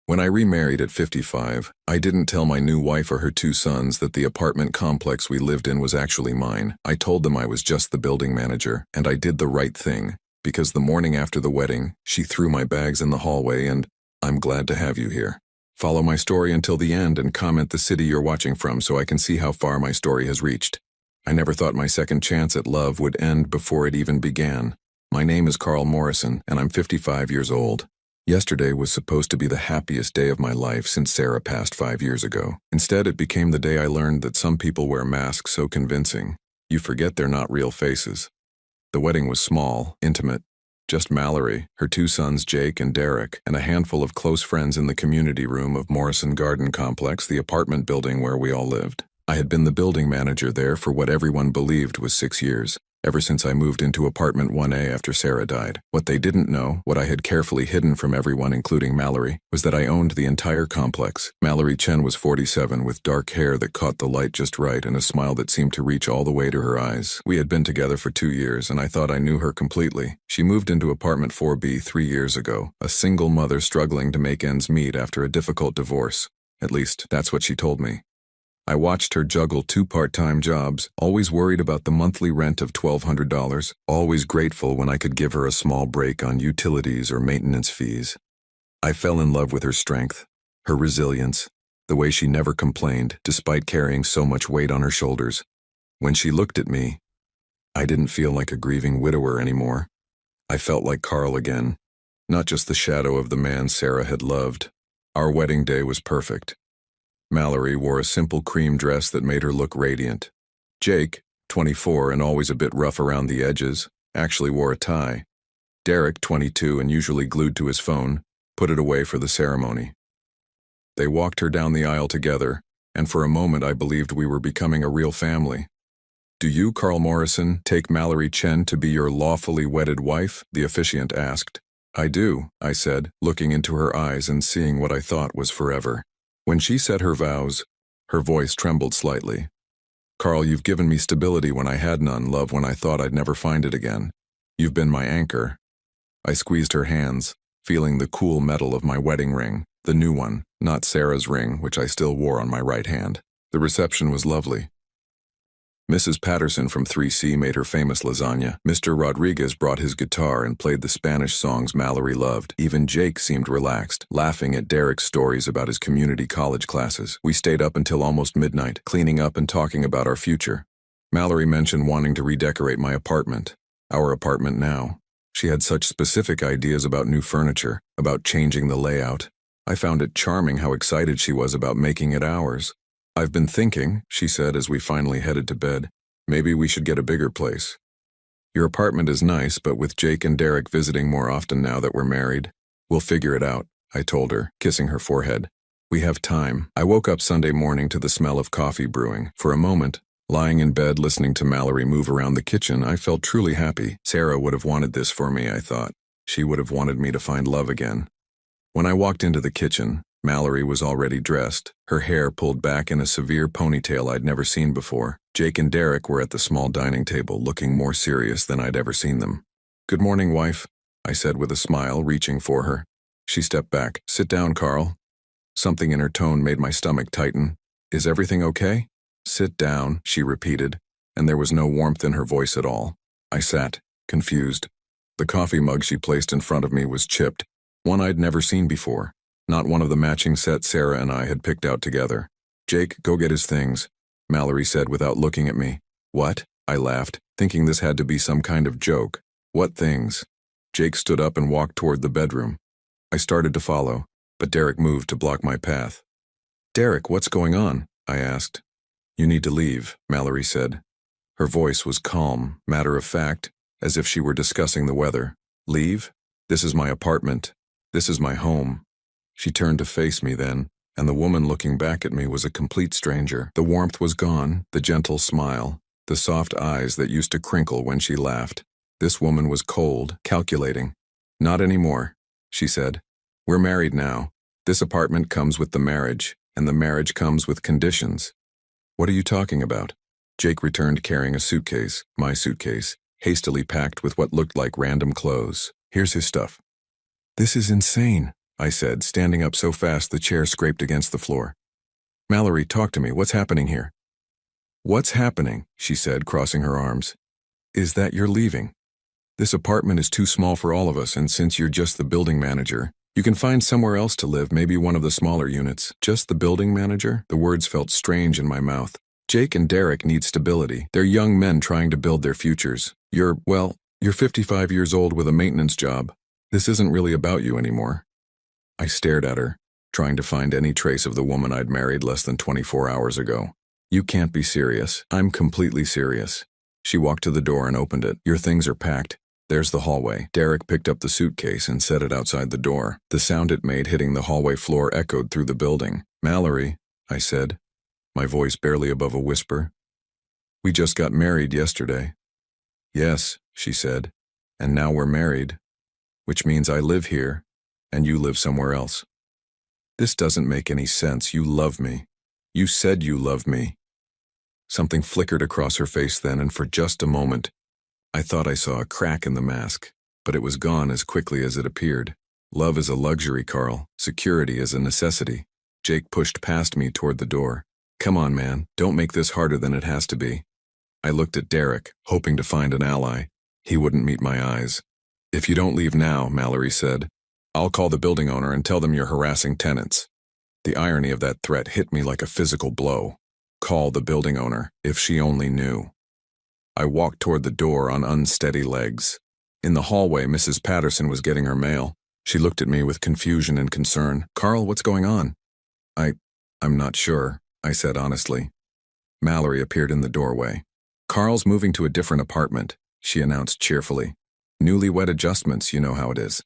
When I remarried at 55, I didn't tell my new wife or her two sons that the apartment complex we lived in was actually mine. I told them I was just the building manager, and I did the right thing, because the morning after the wedding, she threw my bags in the hallway and, "I'm glad to have you here. Follow my story until the end and comment the city you're watching from so I can see how far my story has reached." I never thought my second chance at love would end before it even began. My name is Carl Morrison, and I'm 55 years old. Yesterday was supposed to be the happiest day of my life since Sarah passed 5 years ago. Instead, it became the day I learned that some people wear masks so convincing, you forget they're not real faces. The wedding was small, intimate. Just Mallory, her two sons Jake and Derek, and a handful of close friends in the community room of Morrison Garden Complex, the apartment building where we all lived. I had been the building manager there for what everyone believed was 6 years. Ever since I moved into apartment 1A after Sarah died. What they didn't know, what I had carefully hidden from everyone including Mallory, was that I owned the entire complex. Mallory Chen was 47 with dark hair that caught the light just right and a smile that seemed to reach all the way to her eyes. We had been together for 2 years and I thought I knew her completely. She moved into apartment 4B 3 years ago, a single mother struggling to make ends meet after a difficult divorce. At least, that's what she told me. I watched her juggle 2 part-time jobs, always worried about the monthly rent of $1,200, always grateful when I could give her a small break on utilities or maintenance fees. I fell in love with her strength, her resilience, the way she never complained despite carrying so much weight on her shoulders. When she looked at me, I didn't feel like a grieving widower anymore. I felt like Carl again, not just the shadow of the man Sarah had loved. Our wedding day was perfect. Mallory wore a simple cream dress that made her look radiant. Jake, 24 and always a bit rough around the edges, actually wore a tie. Derek, 22 and usually glued to his phone, put it away for the ceremony. They walked her down the aisle together, and for a moment I believed we were becoming a real family. "Do you, Carl Morrison, take Mallory Chen to be your lawfully wedded wife?" the officiant asked. "I do," I said, looking into her eyes and seeing what I thought was forever. When she said her vows, her voice trembled slightly. "Carl, you've given me stability when I had none, love when I thought I'd never find it again. You've been my anchor." I squeezed her hands, feeling the cool metal of my wedding ring, the new one, not Sarah's ring, which I still wore on my right hand. The reception was lovely. Mrs. Patterson from 3C made her famous lasagna. Mr. Rodriguez brought his guitar and played the Spanish songs Mallory loved. Even Jake seemed relaxed, laughing at Derek's stories about his community college classes. We stayed up until almost midnight, cleaning up and talking about our future. Mallory mentioned wanting to redecorate my apartment. Our apartment now. She had such specific ideas about new furniture, about changing the layout. I found it charming how excited she was about making it ours. "I've been thinking," she said as we finally headed to bed, "maybe we should get a bigger place. Your apartment is nice, but with Jake and Derek visiting more often now that we're married, we'll figure it out," I told her, kissing her forehead. "We have time." I woke up Sunday morning to the smell of coffee brewing. For a moment, lying in bed listening to Mallory move around the kitchen, I felt truly happy. Sarah would have wanted this for me, I thought. She would have wanted me to find love again. When I walked into the kitchen, Mallory was already dressed, her hair pulled back in a severe ponytail I'd never seen before. Jake and Derek were at the small dining table, looking more serious than I'd ever seen them. "Good morning, wife," I said with a smile, reaching for her. She stepped back. "Sit down, Carl." Something in her tone made my stomach tighten. "Is everything okay?" "Sit down," she repeated, and there was no warmth in her voice at all. I sat, confused. The coffee mug she placed in front of me was chipped, one I'd never seen before. Not one of the matching sets Sarah and I had picked out together. "Jake, go get his things," Mallory said without looking at me. "What?" I laughed, thinking this had to be some kind of joke. "What things?" Jake stood up and walked toward the bedroom. I started to follow, but Derek moved to block my path. "Derek, what's going on?" I asked. "You need to leave," Mallory said. Her voice was calm, matter-of-fact, as if she were discussing the weather. "Leave? This is my apartment. This is my home." She turned to face me then, and the woman looking back at me was a complete stranger. The warmth was gone, the gentle smile, the soft eyes that used to crinkle when she laughed. This woman was cold, calculating. "Not anymore," she said. "We're married now. This apartment comes with the marriage, and the marriage comes with conditions." "What are you talking about?" Jake returned carrying a suitcase, my suitcase, hastily packed with what looked like random clothes. "Here's his stuff." "This is insane," I said, standing up so fast the chair scraped against the floor. Mallory, talk to me. What's happening here? What's happening, she said, crossing her arms, is that you're leaving. This apartment is too small for all of us, and since you're just the building manager, you can find somewhere else to live, maybe one of the smaller units. Just the building manager? The words felt strange in my mouth. Jake and Derek need stability. They're young men trying to build their futures. You're 55 years old with a maintenance job. This isn't really about you anymore. I stared at her, trying to find any trace of the woman I'd married less than 24 hours ago. You can't be serious. I'm completely serious. She walked to the door and opened it. Your things are packed. There's the hallway. Derek picked up the suitcase and set it outside the door. The sound it made hitting the hallway floor echoed through the building. Mallory, I said, my voice barely above a whisper. We just got married yesterday. Yes, she said, and now we're married, which means I live here, and you live somewhere else. This doesn't make any sense. You love me. You said you loved me. Something flickered across her face then, and for just a moment, I thought I saw a crack in the mask, but it was gone as quickly as it appeared. Love is a luxury, Carl. Security is a necessity. Jake pushed past me toward the door. Come on, man. Don't make this harder than it has to be. I looked at Derek, hoping to find an ally. He wouldn't meet my eyes. If you don't leave now, Mallory said, I'll call the building owner and tell them you're harassing tenants. The irony of that threat hit me like a physical blow. Call the building owner, if she only knew. I walked toward the door on unsteady legs. In the hallway, Mrs. Patterson was getting her mail. She looked at me with confusion and concern. Carl, what's going on? I'm not sure, I said honestly. Mallory appeared in the doorway. Carl's moving to a different apartment, she announced cheerfully. Newlywed adjustments, you know how it is.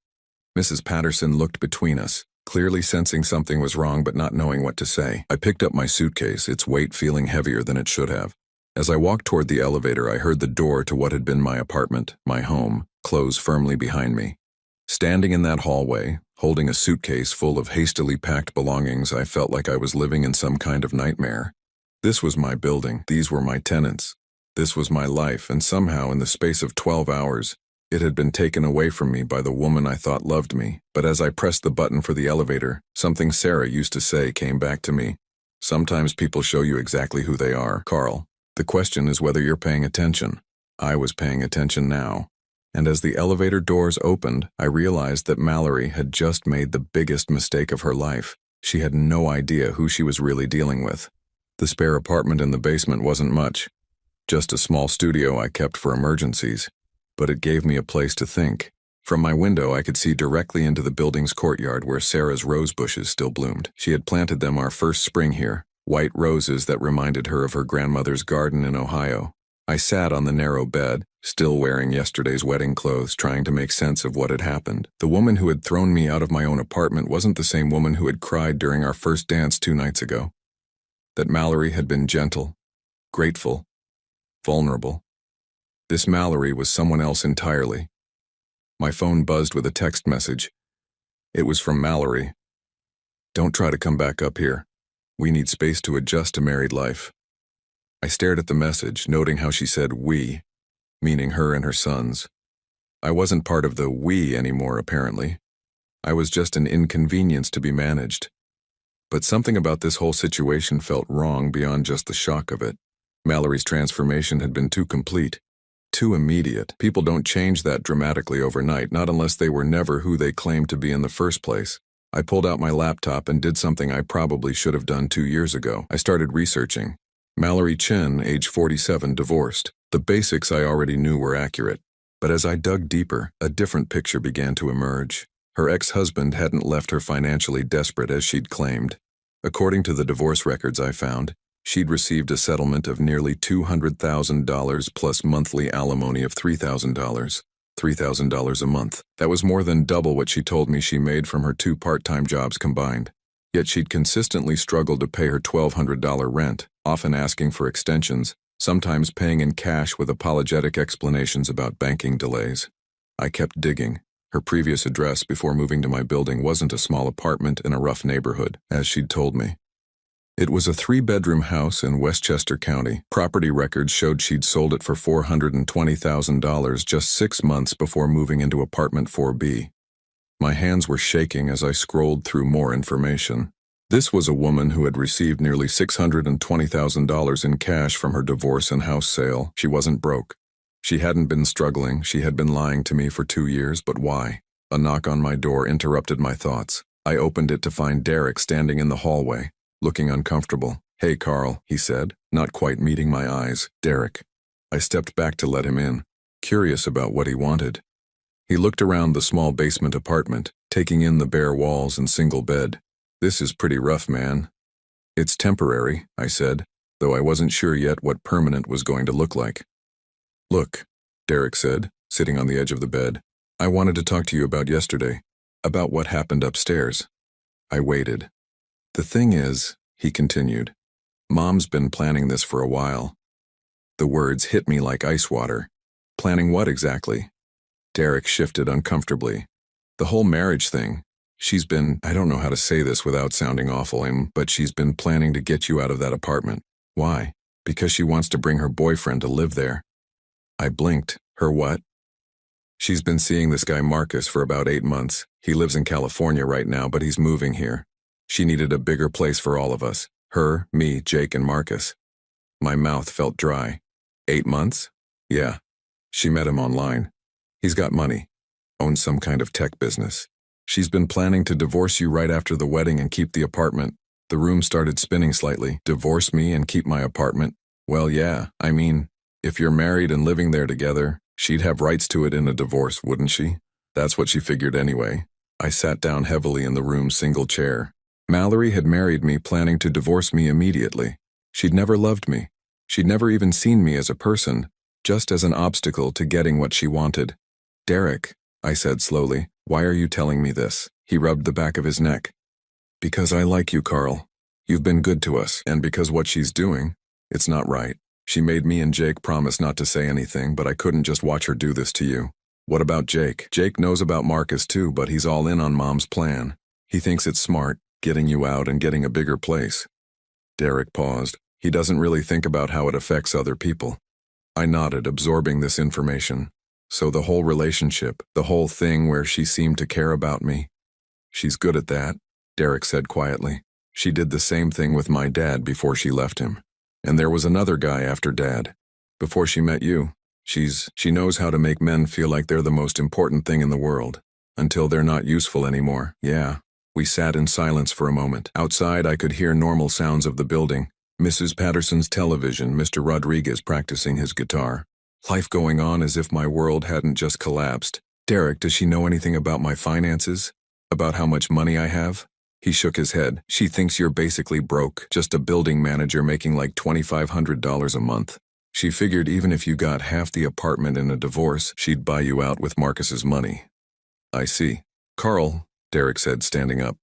Mrs. Patterson looked between us, clearly sensing something was wrong but not knowing what to say. I picked up my suitcase, its weight feeling heavier than it should have. As I walked toward the elevator, I heard the door to what had been my apartment, my home, close firmly behind me. Standing in that hallway, holding a suitcase full of hastily packed belongings, I felt like I was living in some kind of nightmare. This was my building. These were my tenants. This was my life, and somehow in the space of 12 hours, it had been taken away from me by the woman I thought loved me. But as I pressed the button for the elevator, something Sarah used to say came back to me. Sometimes people show you exactly who they are, Carl. The question is whether you're paying attention. I was paying attention now. And as the elevator doors opened, I realized that Mallory had just made the biggest mistake of her life. She had no idea who she was really dealing with. The spare apartment in the basement wasn't much. Just a small studio I kept for emergencies. But it gave me a place to think. From my window, I could see directly into the building's courtyard where Sarah's rose bushes still bloomed. She had planted them our first spring here, white roses that reminded her of her grandmother's garden in Ohio. I sat on the narrow bed, still wearing yesterday's wedding clothes, trying to make sense of what had happened. The woman who had thrown me out of my own apartment wasn't the same woman who had cried during our first dance 2 nights ago. That Mallory had been gentle, grateful, vulnerable. This Mallory was someone else entirely. My phone buzzed with a text message. It was from Mallory. Don't try to come back up here. We need space to adjust to married life. I stared at the message, noting how she said we, meaning her and her sons. I wasn't part of the we anymore, apparently. I was just an inconvenience to be managed. But something about this whole situation felt wrong beyond just the shock of it. Mallory's transformation had been too complete. Too immediate. People don't change that dramatically overnight, not unless they were never who they claimed to be in the first place. I pulled out my laptop and did something I probably should have done 2 years ago. I started researching. Mallory Chin, age 47, divorced. The basics I already knew were accurate. But as I dug deeper, a different picture began to emerge. Her ex-husband hadn't left her financially desperate as she'd claimed. According to the divorce records I found, she'd received a settlement of nearly $200,000 plus monthly alimony of $3,000. $3,000 a month. That was more than double what she told me she made from her 2 part-time jobs combined. Yet she'd consistently struggled to pay her $1,200 rent, often asking for extensions, sometimes paying in cash with apologetic explanations about banking delays. I kept digging. Her previous address before moving to my building wasn't a small apartment in a rough neighborhood, as she'd told me. It was a 3-bedroom house in Westchester County. Property records showed she'd sold it for $420,000 just 6 months before moving into apartment 4B. My hands were shaking as I scrolled through more information. This was a woman who had received nearly $620,000 in cash from her divorce and house sale. She wasn't broke. She hadn't been struggling. She had been lying to me for 2 years, but why? A knock on my door interrupted my thoughts. I opened it to find Derek standing in the hallway, looking uncomfortable. "Hey, Carl," he said, not quite meeting my eyes. "Derek." I stepped back to let him in, curious about what he wanted. He looked around the small basement apartment, taking in the bare walls and single bed. "This is pretty rough, man." "It's temporary," I said, though I wasn't sure yet what permanent was going to look like. "Look," Derek said, sitting on the edge of the bed. "I wanted to talk to you about yesterday, about what happened upstairs." I waited. "The thing is," he continued, "Mom's been planning this for a while." The words hit me like ice water. "Planning what exactly?" Derek shifted uncomfortably. "The whole marriage thing. She's been, I don't know how to say this without sounding awful, but she's been planning to get you out of that apartment." "Why?" "Because she wants to bring her boyfriend to live there." I blinked. "Her what?" "She's been seeing this guy Marcus for about 8 months. He lives in California right now, but he's moving here. She needed a bigger place for all of us. Her, me, Jake, and Marcus." My mouth felt dry. 8 months? Yeah. She met him online. He's got money. Owns some kind of tech business. "She's been planning to divorce you right after the wedding and keep the apartment." The room started spinning slightly. "Divorce me and keep my apartment?" "Well, yeah. I mean, if you're married and living there together, she'd have rights to it in a divorce, wouldn't she?" That's what she figured anyway. I sat down heavily in the room's single chair. Mallory had married me planning to divorce me immediately. She'd never loved me. She'd never even seen me as a person, just as an obstacle to getting what she wanted. "Derek," I said slowly, "why are you telling me this?" He rubbed the back of his neck. "Because I like you, Carl. You've been good to us, and because what she's doing, it's not right. She made me and Jake promise not to say anything, but I couldn't just watch her do this to you." "What about Jake?" "Jake knows about Marcus too, but he's all in on Mom's plan. He thinks it's smart, getting you out and getting a bigger place." Derek paused. "He doesn't really think about how it affects other people." I nodded, absorbing this information. "So the whole relationship, the whole thing where she seemed to care about me." "She's good at that," Derek said quietly. "She did the same thing with my dad before she left him. And there was another guy after Dad. Before she met you. She knows how to make men feel like they're the most important thing in the world. Until they're not useful anymore." "Yeah." We sat in silence for a moment. Outside, I could hear normal sounds of the building. Mrs. Patterson's television, Mr. Rodriguez practicing his guitar. Life going on as if my world hadn't just collapsed. "Derek, does she know anything about my finances? About how much money I have?" He shook his head. "She thinks you're basically broke, just a building manager making like $2,500 a month. She figured even if you got half the apartment in a divorce, she'd buy you out with Marcus's money." "I see." "Carl," Derek said, standing up,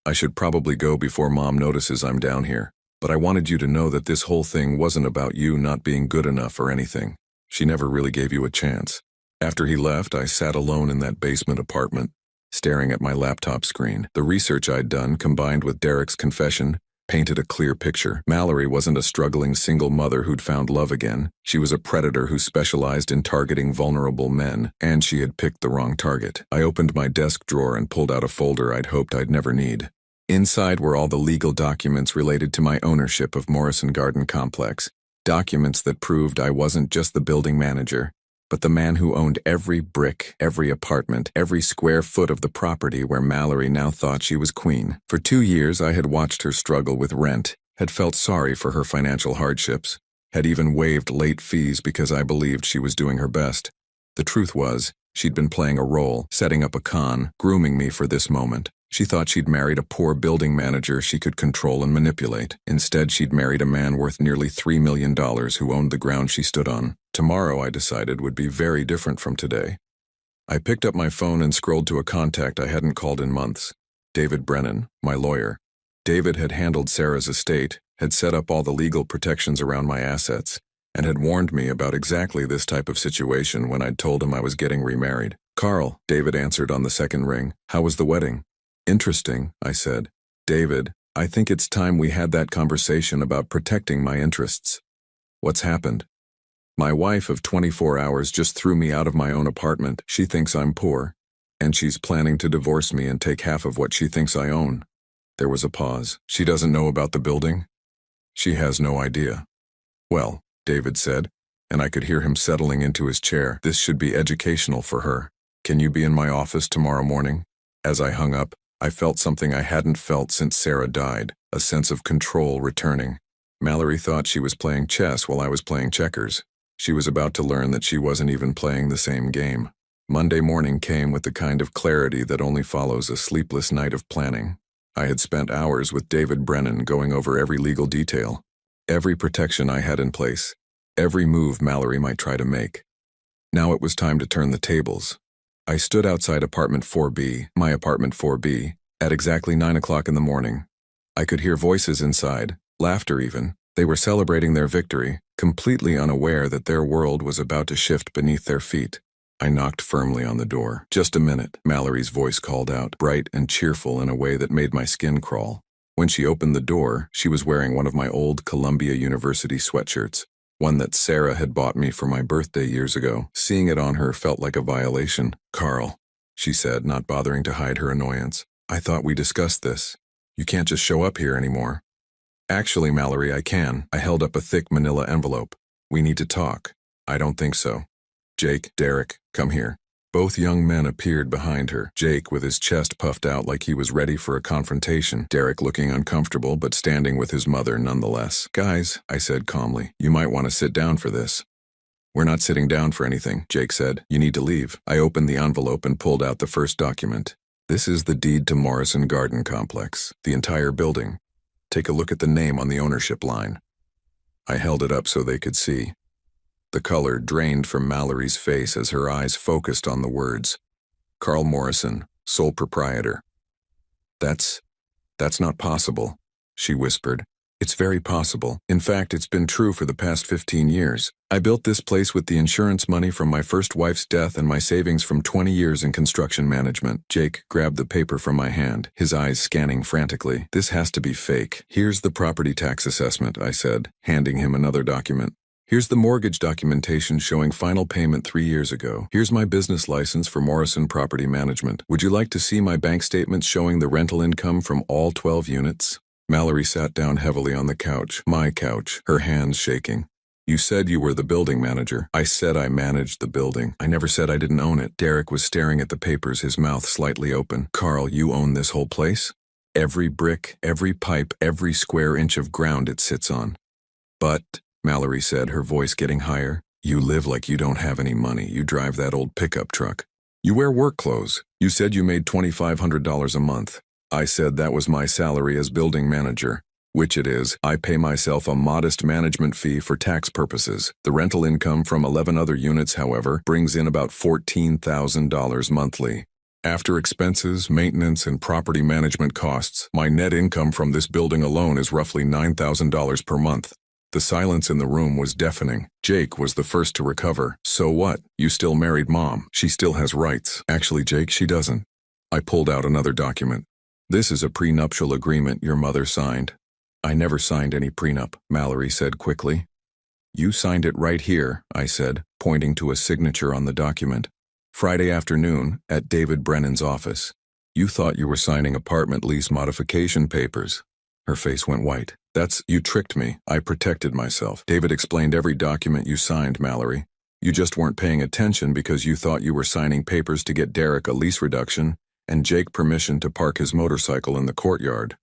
"I should probably go before Mom notices I'm down here. But I wanted you to know that this whole thing wasn't about you not being good enough or anything. She never really gave you a chance." After he left, I sat alone in that basement apartment, staring at my laptop screen. The research I'd done, combined with Derek's confession, painted a clear picture. Mallory wasn't a struggling single mother who'd found love again. She was a predator who specialized in targeting vulnerable men, and she had picked the wrong target. I opened my desk drawer and pulled out a folder I'd hoped I'd never need. Inside were all the legal documents related to my ownership of Morrison Garden Complex. Documents that proved I wasn't just the building manager, but the man who owned every brick, every apartment, every square foot of the property where Mallory now thought she was queen. For 2 years, I had watched her struggle with rent, had felt sorry for her financial hardships, had even waived late fees because I believed she was doing her best. The truth was, she'd been playing a role, setting up a con, grooming me for this moment. She thought she'd married a poor building manager she could control and manipulate. Instead, she'd married a man worth nearly $3 million who owned the ground she stood on. Tomorrow, I decided, would be very different from today. I picked up my phone and scrolled to a contact I hadn't called in months. David Brennan, my lawyer. David had handled Sarah's estate, had set up all the legal protections around my assets, and had warned me about exactly this type of situation when I'd told him I was getting remarried. "Carl," David answered on the second ring. "How was the wedding?" "Interesting," I said. "David, I think it's time we had that conversation about protecting my interests." "What's happened?" "My wife of 24 hours just threw me out of my own apartment. She thinks I'm poor. And she's planning to divorce me and take half of what she thinks I own. There was a pause. She doesn't know about the building? She has no idea. Well, David said, and I could hear him settling into his chair. This should be educational for her. Can you be in my office tomorrow morning? As I hung up, I felt something I hadn't felt since Sarah died, a sense of control returning. Mallory thought she was playing chess while I was playing checkers. She was about to learn that she wasn't even playing the same game. Monday morning came with the kind of clarity that only follows a sleepless night of planning. I had spent hours with David Brennan going over every legal detail, every protection I had in place, every move Mallory might try to make. Now it was time to turn the tables. I stood outside apartment 4B, my apartment 4B, at exactly 9 o'clock in the morning. I could hear voices inside, laughter even. They were celebrating their victory, completely unaware that their world was about to shift beneath their feet. I knocked firmly on the door. Just a minute, Mallory's voice called out, bright and cheerful in a way that made my skin crawl. When she opened the door, she was wearing one of my old Columbia University sweatshirts, one that Sarah had bought me for my birthday years ago. Seeing it on her felt like a violation. "Carl," she said, not bothering to hide her annoyance. "I thought we discussed this. You can't just show up here anymore." "Actually, Mallory, I can." I held up a thick manila envelope. "We need to talk." "I don't think so." "Jake, Derek, come here." Both young men appeared behind her, Jake with his chest puffed out like he was ready for a confrontation, Derek looking uncomfortable but standing with his mother nonetheless. "Guys," I said calmly, "you might want to sit down for this." "We're not sitting down for anything," Jake said. "You need to leave." I opened the envelope and pulled out the first document. "This is the deed to Morrison Garden Complex, the entire building. Take a look at the name on the ownership line." I held it up so they could see. The color drained from Mallory's face as her eyes focused on the words. "Carl Morrison, sole proprietor." That's not possible," she whispered. "It's very possible. In fact, it's been true for the past 15 years. I built this place with the insurance money from my first wife's death and my savings from 20 years in construction management." Jake grabbed the paper from my hand, his eyes scanning frantically. "This has to be fake." "Here's the property tax assessment," I said, handing him another document. "Here's the mortgage documentation showing final payment 3 years ago. Here's my business license for Morrison Property Management. Would you like to see my bank statements showing the rental income from all 12 units? Mallory sat down heavily on the couch, my couch, her hands shaking. "You said you were the building manager." "I said I managed the building. I never said I didn't own it." Derek was staring at the papers, his mouth slightly open. "Carl, you own this whole place? Every brick, every pipe, every square inch of ground it sits on." "But," Mallory said, her voice getting higher, "you live like you don't have any money. You drive that old pickup truck. You wear work clothes. You said you made $2,500 a month. I said that was my salary as building manager, which it is. I pay myself a modest management fee for tax purposes. The rental income from 11 other units, however, brings in about $14,000 monthly. After expenses, maintenance, and property management costs, my net income from this building alone is roughly $9,000 per month." The silence in the room was deafening. Jake was the first to recover. "So what? You still married Mom. She still has rights." "Actually, Jake, she doesn't." I pulled out another document. "This is a prenuptial agreement your mother signed." "I never signed any prenup," Mallory said quickly. "You signed it right here," I said, pointing to a signature on the document. "Friday afternoon, at David Brennan's office. You thought you were signing apartment lease modification papers." Her face went white. You tricked me. I protected myself. David explained every document you signed, Mallory. You just weren't paying attention because you thought you were signing papers to get Derek a lease reduction and Jake permission to park his motorcycle in the courtyard."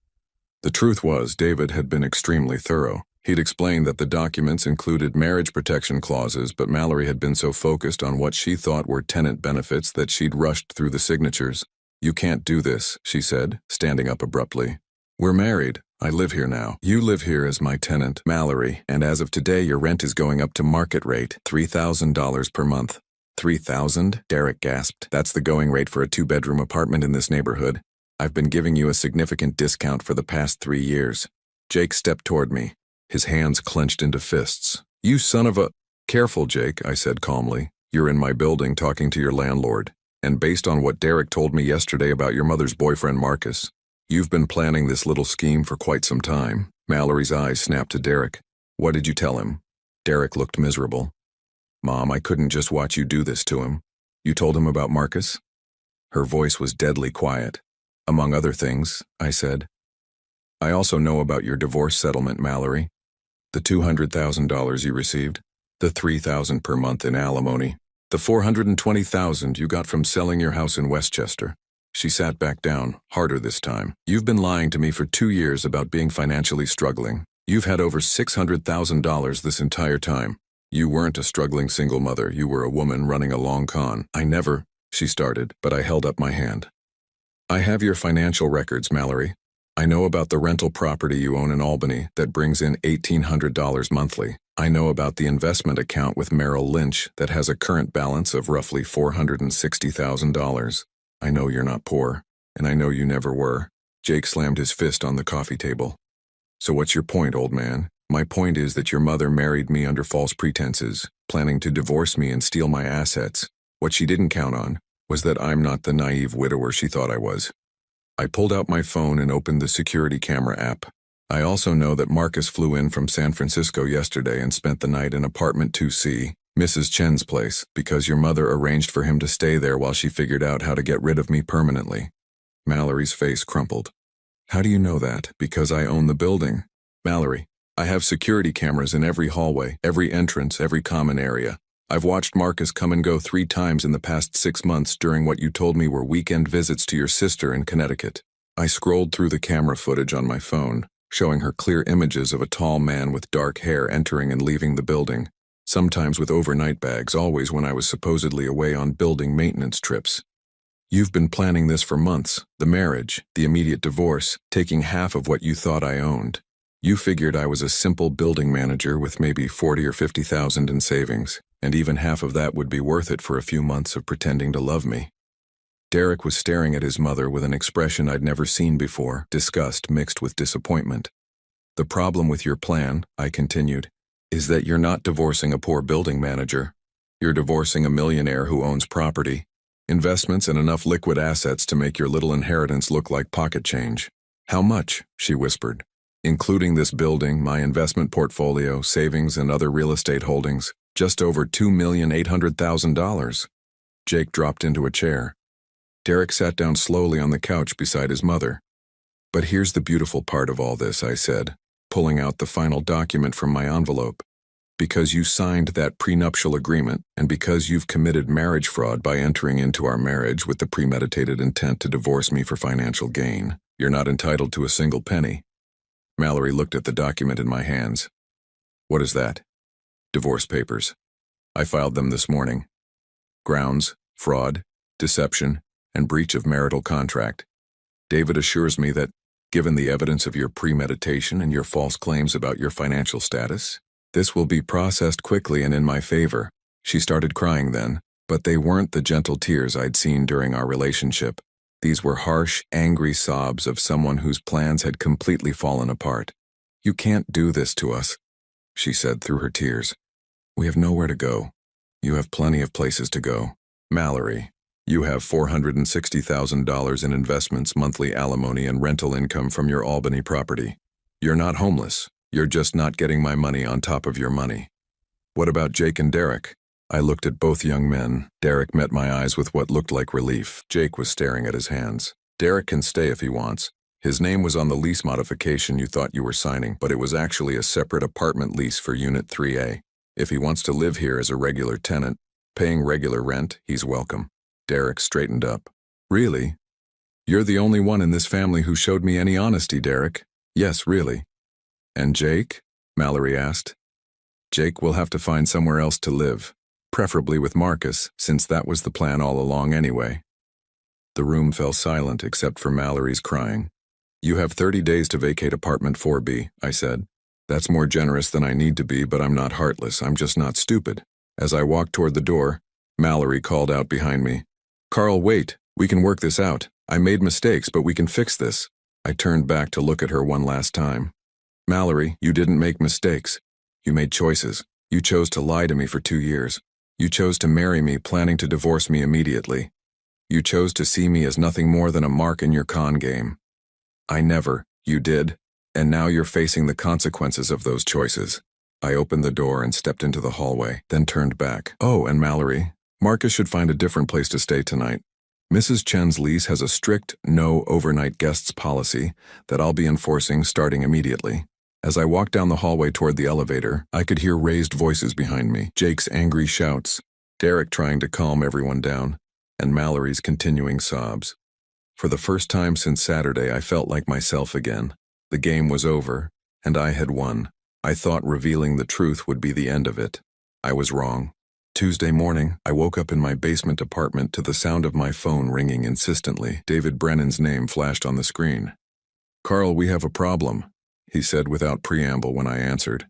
The truth was, David had been extremely thorough. He'd explained that the documents included marriage protection clauses, but Mallory had been so focused on what she thought were tenant benefits that she'd rushed through the signatures. "You can't do this," she said, standing up abruptly. "We're married. I live here now. You live here as my tenant, Mallory, and as of today your rent is going up to market rate, $3,000 per month." "3,000? Derek gasped. "That's the going rate for a 2-bedroom apartment in this neighborhood. I've been giving you a significant discount for the past 3 years." Jake stepped toward me, his hands clenched into fists. "You son of a—" "Careful, Jake," I said calmly. "You're in my building talking to your landlord, and based on what Derek told me yesterday about your mother's boyfriend Marcus, you've been planning this little scheme for quite some time." Mallory's eyes snapped to Derek. "What did you tell him?" Derek looked miserable. "Mom, I couldn't just watch you do this to him." "You told him about Marcus?" Her voice was deadly quiet. "Among other things," I said. "I also know about your divorce settlement, Mallory. The $200,000 you received, the $3,000 per month in alimony, the $420,000 you got from selling your house in Westchester." She sat back down, harder this time. "You've been lying to me for 2 years about being financially struggling. You've had over $600,000 this entire time. You weren't a struggling single mother. You were a woman running a long con." "I never," she started, but I held up my hand. "I have your financial records, Mallory. I know about the rental property you own in Albany that brings in $1,800 monthly. I know about the investment account with Merrill Lynch that has a current balance of roughly $460,000. I know you're not poor, and I know you never were." Jake slammed his fist on the coffee table. "So what's your point, old man?" "My point is that your mother married me under false pretenses, planning to divorce me and steal my assets. What she didn't count on was that I'm not the naive widower she thought I was." I pulled out my phone and opened the security camera app. "I also know that Marcus flew in from San Francisco yesterday and spent the night in apartment 2C, Mrs. Chen's place, because your mother arranged for him to stay there while she figured out how to get rid of me permanently." Mallory's face crumpled. "How do you know that?" "Because I own the building. Mallory, I have security cameras in every hallway, every entrance, every common area. I've watched Marcus come and go 3 times in the past 6 months during what you told me were weekend visits to your sister in Connecticut." I scrolled through the camera footage on my phone, showing her clear images of a tall man with dark hair entering and leaving the building, sometimes with overnight bags, always when I was supposedly away on building maintenance trips. "You've been planning this for months, the marriage, the immediate divorce, taking half of what you thought I owned. You figured I was a simple building manager with maybe 40 or 50,000 in savings, and even half of that would be worth it for a few months of pretending to love me." Derek was staring at his mother with an expression I'd never seen before, disgust mixed with disappointment. "The problem with your plan," I continued, "is that you're not divorcing a poor building manager. You're divorcing a millionaire who owns property, investments, and enough liquid assets to make your little inheritance look like pocket change." "How much?" she whispered. "Including this building, my investment portfolio, savings, and other real estate holdings, just over $2,800,000. Jake dropped into a chair. Derek sat down slowly on the couch beside his mother. "But here's the beautiful part of all this," I said, pulling out the final document from my envelope. "Because you signed that prenuptial agreement, and because you've committed marriage fraud by entering into our marriage with the premeditated intent to divorce me for financial gain, you're not entitled to a single penny." Mallory looked at the document in my hands. "What is that?" "Divorce papers. I filed them this morning. Grounds, fraud, deception, and breach of marital contract. David assures me that, given the evidence of your premeditation and your false claims about your financial status, this will be processed quickly and in my favor." She started crying then, but they weren't the gentle tears I'd seen during our relationship. These were harsh, angry sobs of someone whose plans had completely fallen apart. "You can't do this to us," she said through her tears. "We have nowhere to go. You have plenty of places to go. Mallory, you have $460,000 in investments, monthly alimony, and rental income from your Albany property. You're not homeless. You're just not getting my money on top of your money." "What about Jake and Derek?" I looked at both young men. Derek met my eyes with what looked like relief. Jake was staring at his hands. "Derek can stay if he wants. His name was on the lease modification you thought you were signing, but it was actually a separate apartment lease for Unit 3A. If he wants to live here as a regular tenant, paying regular rent, he's welcome." Derek straightened up. "Really? You're the only one in this family who showed me any honesty, Derek." "Yes, really." "And Jake?" Mallory asked. "Jake will have to find somewhere else to live, preferably with Marcus, since that was the plan all along anyway." The room fell silent except for Mallory's crying. "You have 30 days to vacate apartment 4B, I said. "That's more generous than I need to be, but I'm not heartless, I'm just not stupid." As I walked toward the door, Mallory called out behind me, "Carl, wait, we can work this out. I made mistakes, but we can fix this." I turned back to look at her one last time. "Mallory, you didn't make mistakes. You made choices. You chose to lie to me for 2 years. You chose to marry me, planning to divorce me immediately. You chose to see me as nothing more than a mark in your con game. I never. You did. And now you're facing the consequences of those choices." I opened the door and stepped into the hallway, then turned back. "Oh, and Mallory, Marcus should find a different place to stay tonight. Mrs. Chen's lease has a strict no overnight guests policy that I'll be enforcing starting immediately. As I walked down the hallway toward the elevator, I could hear raised voices behind me, Jake's angry shouts, Derek trying to calm everyone down, and Mallory's continuing sobs. For the first time since Saturday, I felt like myself again. The game was over, and I had won. I thought revealing the truth would be the end of it. I was wrong. Tuesday morning, I woke up in my basement apartment to the sound of my phone ringing insistently. David Brennan's name flashed on the screen. "Carl, we have a problem," he said without preamble when I answered.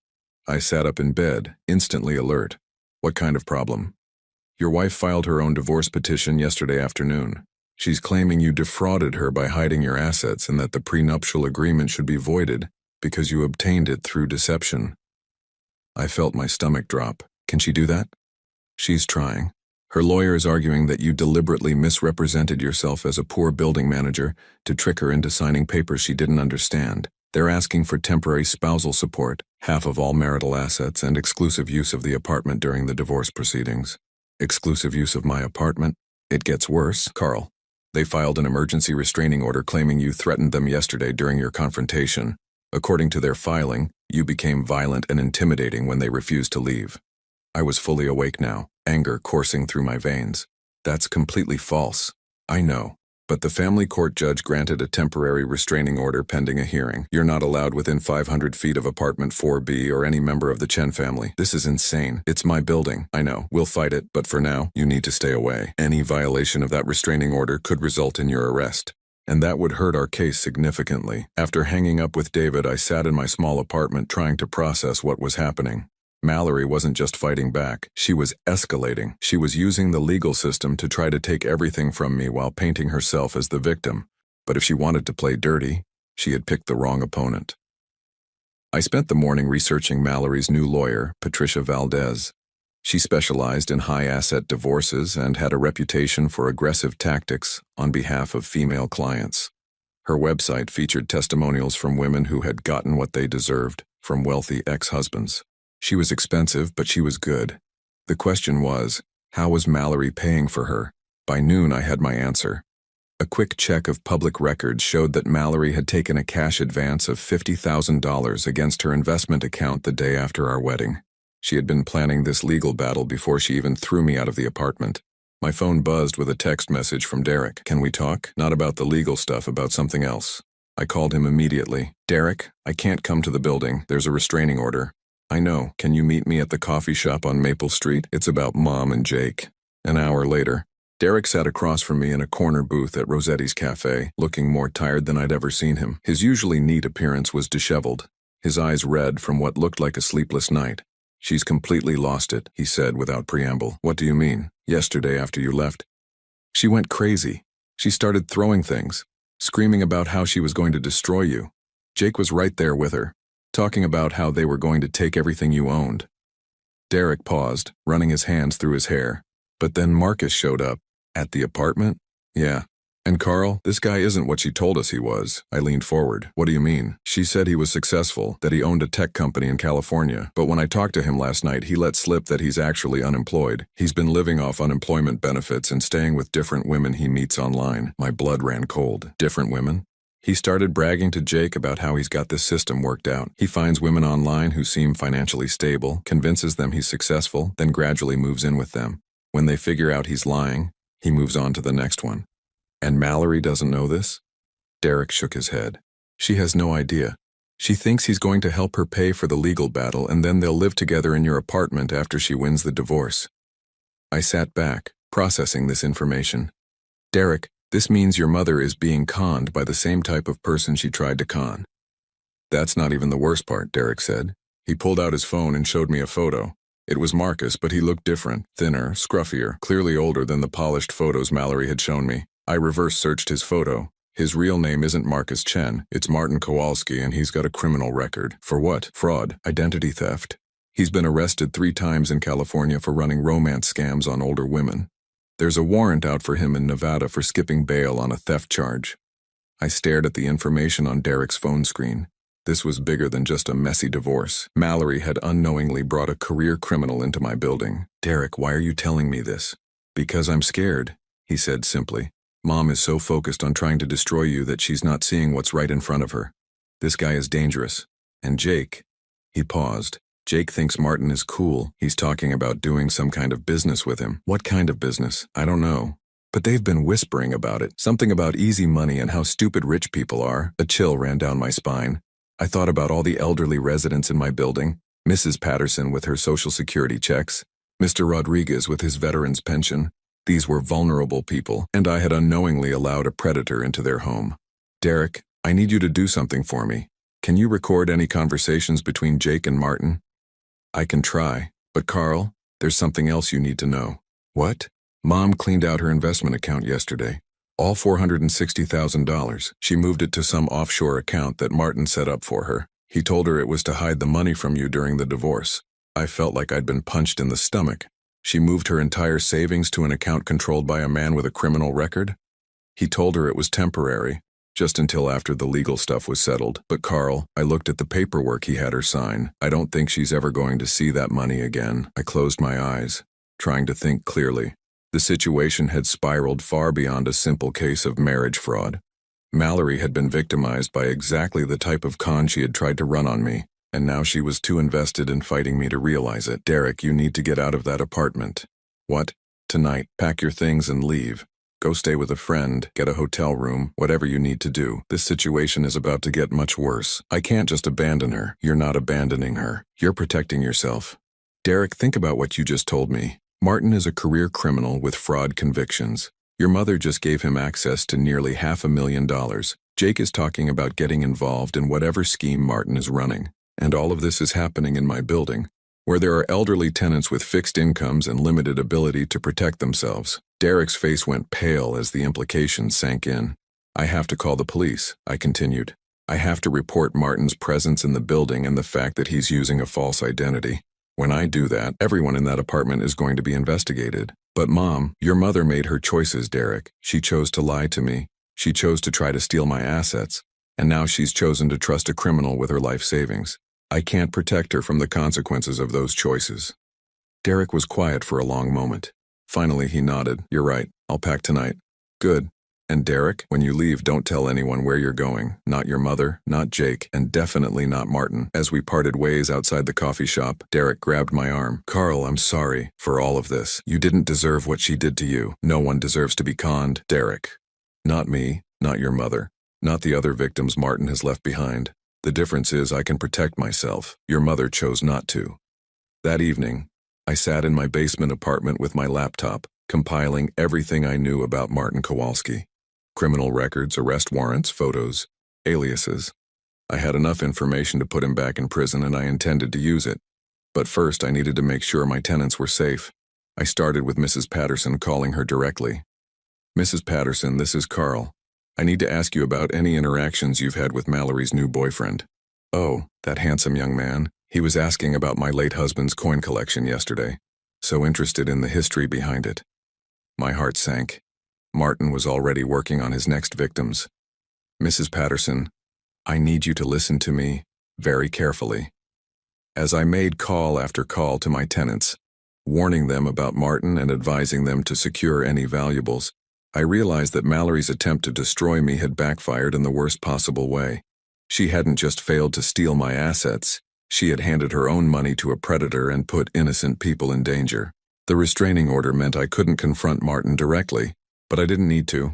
I sat up in bed, instantly alert. "What kind of problem?" "Your wife filed her own divorce petition yesterday afternoon. She's claiming you defrauded her by hiding your assets and that the prenuptial agreement should be voided because you obtained it through deception." I felt my stomach drop. "Can she do that?" "She's trying. Her lawyer is arguing that you deliberately misrepresented yourself as a poor building manager to trick her into signing papers she didn't understand. They're asking for temporary spousal support, half of all marital assets, and exclusive use of the apartment during the divorce proceedings." "Exclusive use of my apartment? It gets worse, Carl. They filed an emergency restraining order claiming you threatened them yesterday during your confrontation. According to their filing, you became violent and intimidating when they refused to leave." I was fully awake now, anger coursing through my veins. "That's completely false." "I know, but the family court judge granted a temporary restraining order pending a hearing. You're not allowed within 500 feet of apartment 4B or any member of the Chen family. This is insane. It's my building. I know. We'll fight it, but for now, you need to stay away. Any violation of that restraining order could result in your arrest. And that would hurt our case significantly." After hanging up with David, I sat in my small apartment trying to process what was happening. Mallory wasn't just fighting back, she was escalating. She was using the legal system to try to take everything from me while painting herself as the victim. But if she wanted to play dirty, she had picked the wrong opponent. I spent the morning researching Mallory's new lawyer, Patricia Valdez. She specialized in high-asset divorces and had a reputation for aggressive tactics on behalf of female clients. Her website featured testimonials from women who had gotten what they deserved from wealthy ex-husbands. She was expensive, but she was good. The question was, how was Mallory paying for her? By noon, I had my answer. A quick check of public records showed that Mallory had taken a cash advance of $50,000 against her investment account the day after our wedding. She had been planning this legal battle before she even threw me out of the apartment. My phone buzzed with a text message from Derek. "Can we talk? Not about the legal stuff, about something else." I called him immediately. "Derek, I can't come to the building. There's a restraining order." "I know. Can you meet me at the coffee shop on Maple Street? It's about Mom and Jake." An hour later, Derek sat across from me in a corner booth at Rossetti's Cafe, looking more tired than I'd ever seen him. His usually neat appearance was disheveled, his eyes red from what looked like a sleepless night. "She's completely lost it," he said without preamble. "What do you mean? Yesterday after you left?" "She went crazy. She started throwing things, screaming about how she was going to destroy you. Jake was right there with her, talking about how they were going to take everything you owned." Derek paused, running his hands through his hair. "But then Marcus showed up." "At the apartment?" "Yeah. And Carl, this guy isn't what she told us he was." I leaned forward. "What do you mean?" "She said he was successful, that he owned a tech company in California. But when I talked to him last night, he let slip that he's actually unemployed. He's been living off unemployment benefits and staying with different women he meets online." My blood ran cold. "Different women?" "He started bragging to Jake about how he's got this system worked out. He finds women online who seem financially stable, convinces them he's successful, then gradually moves in with them. When they figure out he's lying, he moves on to the next one." "And Mallory doesn't know this?" Derek shook his head. "She has no idea. She thinks he's going to help her pay for the legal battle and then they'll live together in your apartment after she wins the divorce." I sat back, processing this information. "Derek, this means your mother is being conned by the same type of person she tried to con." "That's not even the worst part," Derek said. He pulled out his phone and showed me a photo. It was Marcus, but he looked different, thinner, scruffier, clearly older than the polished photos Mallory had shown me. I reverse searched his photo. His real name isn't Marcus Chen, it's Martin Kowalski, and he's got a criminal record. For what? Fraud, identity theft. He's been arrested 3 times in California for running romance scams on older women. There's a warrant out for him in Nevada for skipping bail on a theft charge. I stared at the information on Derek's phone screen. This was bigger than just a messy divorce. Mallory had unknowingly brought a career criminal into my building. "Derek, why are you telling me this?" "Because I'm scared," he said simply. Mom is so focused on trying to destroy you that she's not seeing what's right in front of her. This guy is dangerous. And Jake. He paused. Jake thinks Martin is cool. He's talking about doing some kind of business with him. What kind of business? I don't know. But they've been whispering about it. Something about easy money and how stupid rich people are. A chill ran down my spine. I thought about all the elderly residents in my building. Mrs. Patterson with her Social Security checks. Mr. Rodriguez with his veteran's pension. These were vulnerable people, and I had unknowingly allowed a predator into their home. Derek, I need you to do something for me. Can you record any conversations between Jake and Martin? I can try, but Carl, there's something else you need to know. What? Mom cleaned out her investment account yesterday. All $460,000. She moved it to some offshore account that Martin set up for her. He told her it was to hide the money from you during the divorce. I felt like I'd been punched in the stomach. She moved her entire savings to an account controlled by a man with a criminal record? He told her it was temporary, just until after the legal stuff was settled. But Carl, I looked at the paperwork he had her sign. I don't think she's ever going to see that money again. I closed my eyes, trying to think clearly. The situation had spiraled far beyond a simple case of marriage fraud. Mallory had been victimized by exactly the type of con she had tried to run on me, and now she was too invested in fighting me to realize it. Derek, you need to get out of that apartment. What? Tonight. Pack your things and leave. Go stay with a friend, get a hotel room, whatever you need to do. This situation is about to get much worse. I can't just abandon her. You're not abandoning her. You're protecting yourself. Derek, think about what you just told me. Martin is a career criminal with fraud convictions. Your mother just gave him access to nearly $500,000. Jake is talking about getting involved in whatever scheme Martin is running. And all of this is happening in my building, where there are elderly tenants with fixed incomes and limited ability to protect themselves. Derek's face went pale as the implications sank in. I have to call the police, I continued. I have to report Martin's presence in the building and the fact that he's using a false identity. When I do that, everyone in that apartment is going to be investigated. But Mom, your mother made her choices, Derek. She chose to lie to me. She chose to try to steal my assets. And now she's chosen to trust a criminal with her life savings. I can't protect her from the consequences of those choices. Derek was quiet for a long moment. Finally, he nodded. You're right. I'll pack tonight. Good. And Derek, when you leave, don't tell anyone where you're going. Not your mother, not Jake, and definitely not Martin. As we parted ways outside the coffee shop, Derek grabbed my arm. Carl, I'm sorry for all of this. You didn't deserve what she did to you. No one deserves to be conned. Derek. Not me, not your mother, not the other victims Martin has left behind. The difference is I can protect myself. Your mother chose not to. That evening, I sat in my basement apartment with my laptop, compiling everything I knew about Martin Kowalski. Criminal records, arrest warrants, photos, aliases. I had enough information to put him back in prison and I intended to use it. But first I needed to make sure my tenants were safe. I started with Mrs. Patterson, calling her directly. Mrs. Patterson, this is Carl. I need to ask you about any interactions you've had with Mallory's new boyfriend. Oh, that handsome young man. He was asking about my late husband's coin collection yesterday. So interested in the history behind it. My heart sank. Martin was already working on his next victims. Mrs. Patterson, I need you to listen to me very carefully. As I made call after call to my tenants, warning them about Martin and advising them to secure any valuables, I realized that Mallory's attempt to destroy me had backfired in the worst possible way. She hadn't just failed to steal my assets, she had handed her own money to a predator and put innocent people in danger. The restraining order meant I couldn't confront Martin directly, but I didn't need to.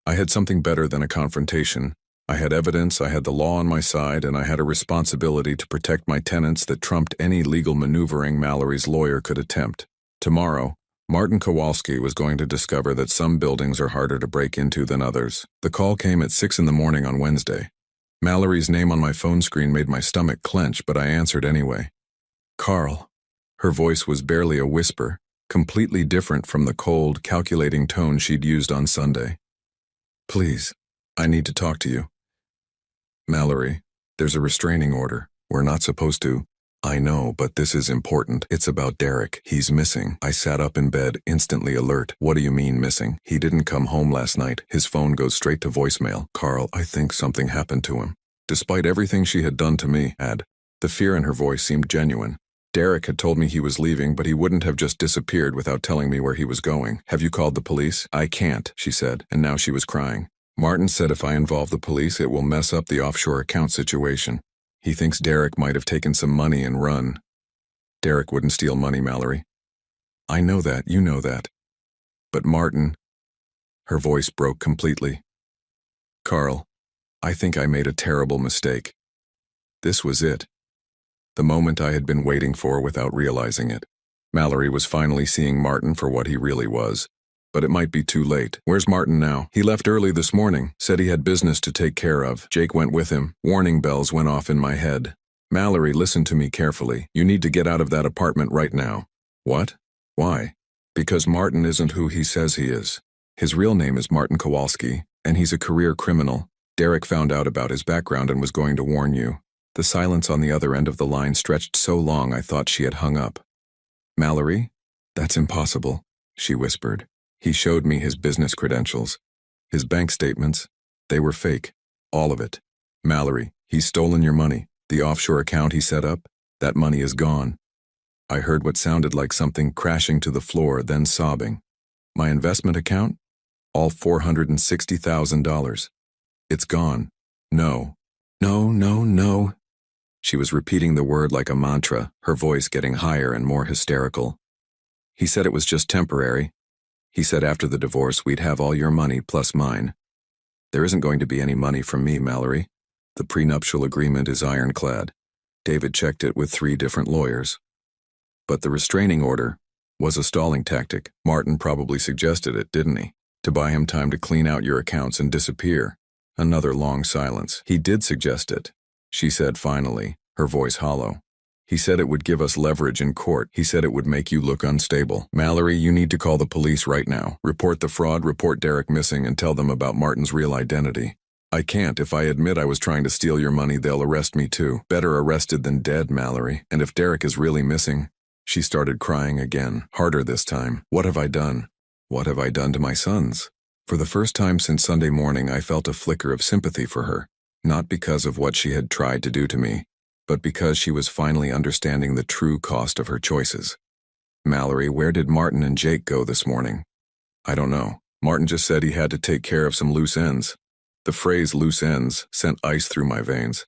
I had something better than a confrontation. I had evidence, I had the law on my side, and I had a responsibility to protect my tenants that trumped any legal maneuvering Mallory's lawyer could attempt. Tomorrow, Martin Kowalski was going to discover that some buildings are harder to break into than others. The call came at 6 in the morning on Wednesday. Mallory's name on my phone screen made my stomach clench, but I answered anyway. Carl. Her voice was barely a whisper, completely different from the cold, calculating tone she'd used on Sunday. Please, I need to talk to you. Mallory, there's a restraining order. We're not supposed to. I know, but this is important. It's about Derek. He's missing. I sat up in bed, instantly alert. What do you mean missing? He didn't come home last night. His phone goes straight to voicemail. Carl, I think something happened to him. Despite everything she had done to me, the fear in her voice seemed genuine. Derek had told me he was leaving, but he wouldn't have just disappeared without telling me where he was going. Have you called the police? I can't, she said, and now she was crying. Martin said if I involve the police, it will mess up the offshore account situation. He thinks Derek might have taken some money and run. Derek wouldn't steal money, Mallory. I know that, you know that. But Martin... Her voice broke completely. Carl, I think I made a terrible mistake. This was it. The moment I had been waiting for without realizing it. Mallory was finally seeing Martin for what he really was. But it might be too late. Where's Martin now? He left early this morning, said he had business to take care of. Jake went with him. Warning bells went off in my head. Mallory, listen to me carefully. You need to get out of that apartment right now. What? Why? Because Martin isn't who he says he is. His real name is Martin Kowalski, and he's a career criminal. Derek found out about his background and was going to warn you. The silence on the other end of the line stretched so long I thought she had hung up. Mallory? That's impossible, she whispered. He showed me his business credentials. His bank statements. They were fake. All of it. Mallory, he's stolen your money. The offshore account he set up, that money is gone. I heard what sounded like something crashing to the floor, then sobbing. My investment account? All $460,000. It's gone. No. No, no, no. She was repeating the word like a mantra, her voice getting higher and more hysterical. He said it was just temporary. He said after the divorce we'd have all your money plus mine. There isn't going to be any money from me, Mallory. The prenuptial agreement is ironclad. David checked it with 3 different lawyers. But the restraining order was a stalling tactic. Martin probably suggested it, didn't he? To buy him time to clean out your accounts and disappear. Another long silence. He did suggest it, she said finally, her voice hollow. He said it would give us leverage in court. He said it would make you look unstable. Mallory, you need to call the police right now. Report the fraud, report Derek missing, and tell them about Martin's real identity. I can't. If I admit I was trying to steal your money, they'll arrest me too. Better arrested than dead, Mallory. And if Derek is really missing... She started crying again, harder this time. What have I done? What have I done to my sons? For the first time since Sunday morning, I felt a flicker of sympathy for her. Not because of what she had tried to do to me, but because she was finally understanding the true cost of her choices. Mallory, where did Martin and Jake go this morning? I don't know. Martin just said he had to take care of some loose ends. The phrase loose ends sent ice through my veins.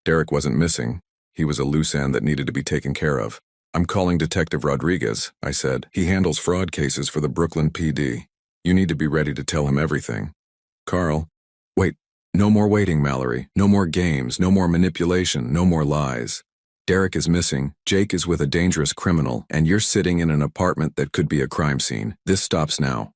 Derek wasn't missing. He was a loose end that needed to be taken care of. I'm calling Detective Rodriguez, I said. He handles fraud cases for the Brooklyn PD. You need to be ready to tell him everything. Carl, wait. No more waiting, Mallory. No more games, no more manipulation, no more lies. Derek is missing, Jake is with a dangerous criminal, and you're sitting in an apartment that could be a crime scene. This stops now.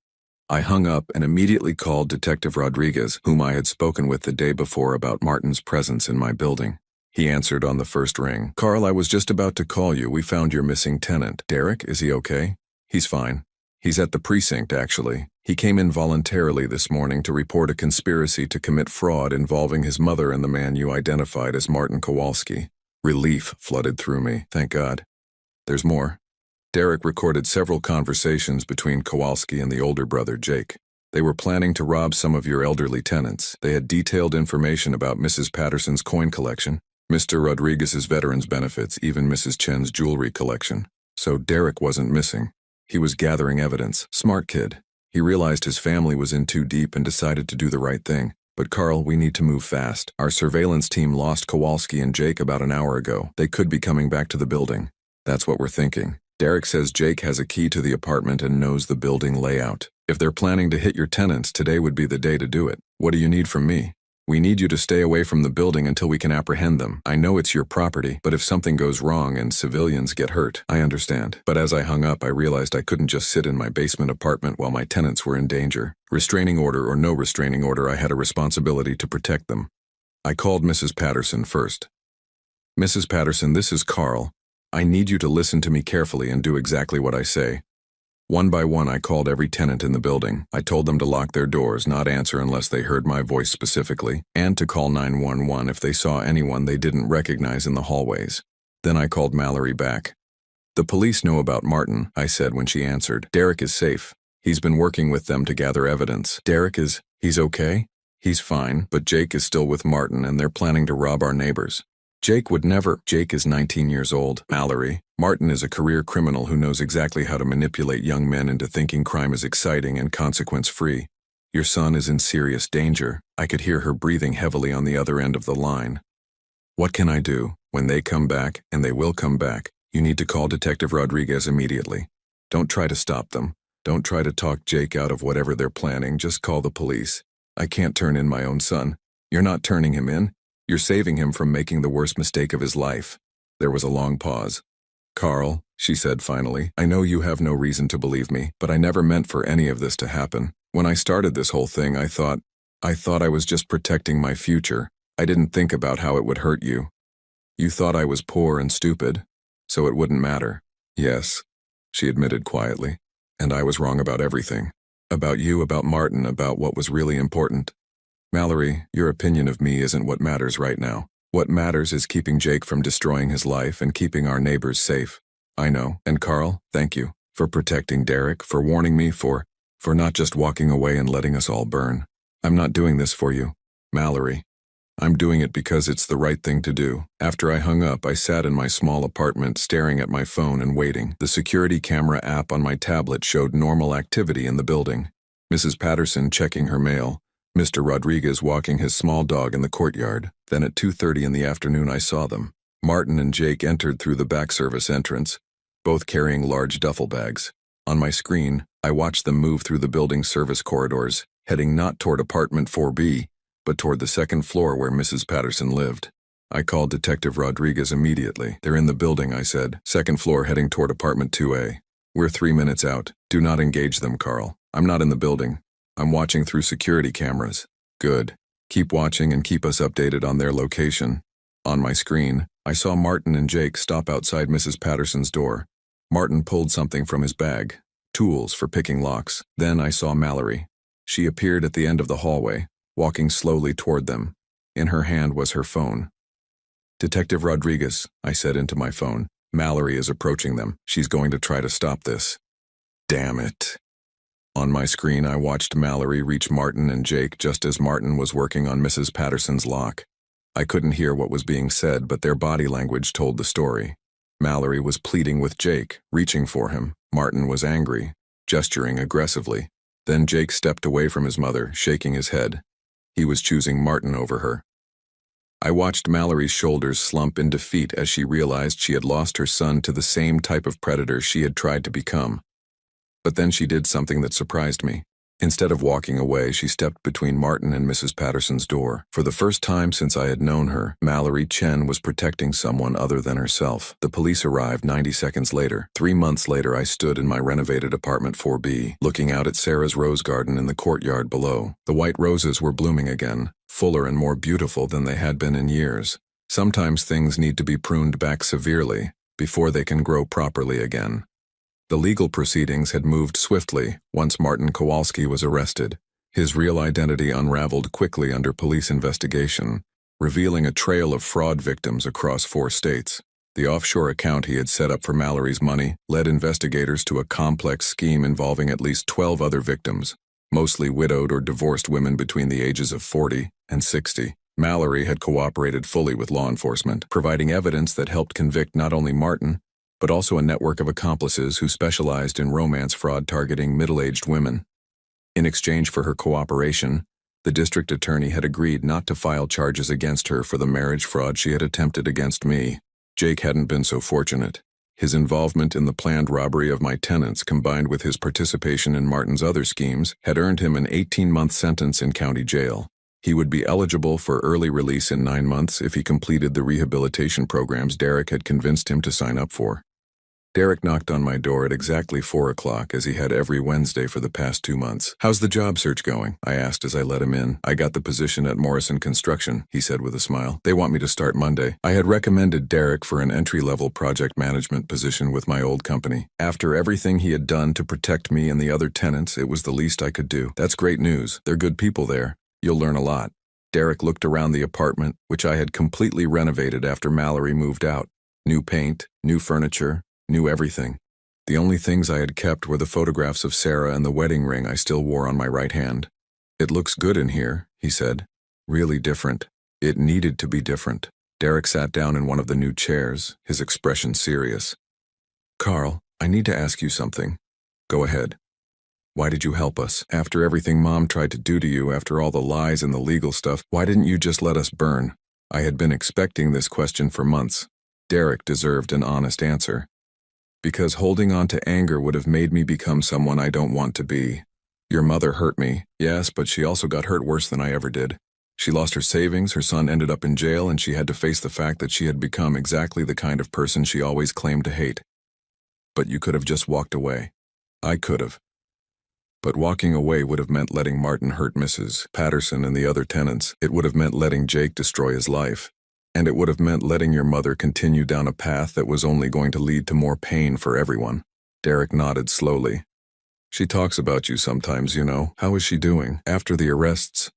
I hung up and immediately called Detective Rodriguez, whom I had spoken with the day before about Martin's presence in my building. He answered on the first ring. Carl, I was just about to call you. We found your missing tenant. Derek, is he okay? He's fine. He's at the precinct, actually. He came in voluntarily this morning to report a conspiracy to commit fraud involving his mother and the man you identified as Martin Kowalski. Relief flooded through me, thank God. There's more. Derek recorded several conversations between Kowalski and the older brother, Jake. They were planning to rob some of your elderly tenants. They had detailed information about Mrs. Patterson's coin collection, Mr. Rodriguez's veterans benefits, even Mrs. Chen's jewelry collection. So Derek wasn't missing. He was gathering evidence. Smart kid. He realized his family was in too deep and decided to do the right thing. But Carl, we need to move fast. Our surveillance team lost Kowalski and Jake about an hour ago. They could be coming back to the building. That's what we're thinking. Derek says Jake has a key to the apartment and knows the building layout. If they're planning to hit your tenants, today would be the day to do it. What do you need from me? We need you to stay away from the building until we can apprehend them. I know it's your property, but if something goes wrong and civilians get hurt, I understand. But as I hung up, I realized I couldn't just sit in my basement apartment while my tenants were in danger. Restraining order or no restraining order, I had a responsibility to protect them. I called Mrs. Patterson first. Mrs. Patterson, this is Carl. I need you to listen to me carefully and do exactly what I say. One by one, I called every tenant in the building. I told them to lock their doors, not answer unless they heard my voice specifically, and to call 911 if they saw anyone they didn't recognize in the hallways. Then I called Mallory back. The police know about Martin, I said when she answered. Derek is safe. He's been working with them to gather evidence. He's okay? He's fine, but Jake is still with Martin and they're planning to rob our neighbors. Jake would never. Jake is 19 years old. Mallory. Martin is a career criminal who knows exactly how to manipulate young men into thinking crime is exciting and consequence-free. Your son is in serious danger. I could hear her breathing heavily on the other end of the line. What can I do? When they come back, and they will come back, you need to call Detective Rodriguez immediately. Don't try to stop them. Don't try to talk Jake out of whatever they're planning. Just call the police. I can't turn in my own son. You're not turning him in. You're saving him from making the worst mistake of his life. There was a long pause. Carl, she said finally, I know you have no reason to believe me, but I never meant for any of this to happen. When I started this whole thing, I thought I was just protecting my future. I didn't think about how it would hurt you. You thought I was poor and stupid, so it wouldn't matter. Yes, she admitted quietly. And I was wrong about everything. About you, about Martin, about what was really important. Mallory, your opinion of me isn't what matters right now. What matters is keeping Jake from destroying his life and keeping our neighbors safe. I know. And Carl, thank you. For protecting Derek, for warning me, for not just walking away and letting us all burn. I'm not doing this for you, Mallory. I'm doing it because it's the right thing to do. After I hung up, I sat in my small apartment staring at my phone and waiting. The security camera app on my tablet showed normal activity in the building. Mrs. Patterson checking her mail. Mr. Rodriguez walking his small dog in the courtyard. Then at 2:30 in the afternoon I saw them. Martin and Jake entered through the back service entrance, both carrying large duffel bags. On my screen, I watched them move through the building's service corridors, heading not toward apartment 4B, but toward the second floor where Mrs. Patterson lived. I called Detective Rodriguez immediately. They're in the building, I said. Second floor heading toward apartment 2A. We're 3 minutes out. Do not engage them, Carl. I'm not in the building. I'm watching through security cameras. Good. Keep watching and keep us updated on their location. On my screen, I saw Martin and Jake stop outside Mrs. Patterson's door. Martin pulled something from his bag. Tools for picking locks. Then I saw Mallory. She appeared at the end of the hallway, walking slowly toward them. In her hand was her phone. Detective Rodriguez, I said into my phone. Mallory is approaching them. She's going to try to stop this. Damn it. On my screen, I watched Mallory reach Martin and Jake just as Martin was working on Mrs. Patterson's lock. I couldn't hear what was being said, but their body language told the story. Mallory was pleading with Jake, reaching for him. Martin was angry, gesturing aggressively. Then Jake stepped away from his mother, shaking his head. He was choosing Martin over her. I watched Mallory's shoulders slump in defeat as she realized she had lost her son to the same type of predator she had tried to become. But then she did something that surprised me. Instead of walking away, she stepped between Martin and Mrs. Patterson's door. For the first time since I had known her, Mallory Chen was protecting someone other than herself. The police arrived 90 seconds later. 3 months later, I stood in my renovated apartment 4B, looking out at Sarah's rose garden in the courtyard below. The white roses were blooming again, fuller and more beautiful than they had been in years. Sometimes things need to be pruned back severely before they can grow properly again. The legal proceedings had moved swiftly once Martin Kowalski was arrested. His real identity unraveled quickly under police investigation, revealing a trail of fraud victims across 4 states. The offshore account he had set up for Mallory's money led investigators to a complex scheme involving at least 12 other victims, mostly widowed or divorced women between the ages of 40 and 60. Mallory had cooperated fully with law enforcement, providing evidence that helped convict not only Martin, but also a network of accomplices who specialized in romance fraud targeting middle-aged women. In exchange for her cooperation, the district attorney had agreed not to file charges against her for the marriage fraud she had attempted against me. Jake hadn't been so fortunate. His involvement in the planned robbery of my tenants, combined with his participation in Martin's other schemes, had earned him an 18-month sentence in county jail. He would be eligible for early release in 9 months if he completed the rehabilitation programs Derek had convinced him to sign up for. Derek knocked on my door at exactly 4 o'clock, as he had every Wednesday for the past 2 months. "How's the job search going?" I asked as I let him in. "I got the position at Morrison Construction," he said with a smile. "They want me to start Monday." I had recommended Derek for an entry-level project management position with my old company. After everything he had done to protect me and the other tenants, it was the least I could do. "That's great news. They're good people there. You'll learn a lot." Derek looked around the apartment, which I had completely renovated after Mallory moved out. New paint, new furniture, new everything. The only things I had kept were the photographs of Sarah and the wedding ring I still wore on my right hand. "It looks good in here," he said. "Really different. It needed to be different." Derek sat down in one of the new chairs, his expression serious. "Carl, I need to ask you something." "Go ahead." "Why did you help us? After everything Mom tried to do to you, after all the lies and the legal stuff, why didn't you just let us burn?" I had been expecting this question for months. Derek deserved an honest answer. "Because holding on to anger would have made me become someone I don't want to be. Your mother hurt me, yes, but she also got hurt worse than I ever did. She lost her savings, her son ended up in jail, and she had to face the fact that she had become exactly the kind of person she always claimed to hate. But you could have just walked away. I could have. But walking away would have meant letting Martin hurt Mrs. Patterson and the other tenants. It would have meant letting Jake destroy his life. And it would have meant letting your mother continue down a path that was only going to lead to more pain for everyone." Derek nodded slowly. "She talks about you sometimes, you know. How is she doing after the arrests?"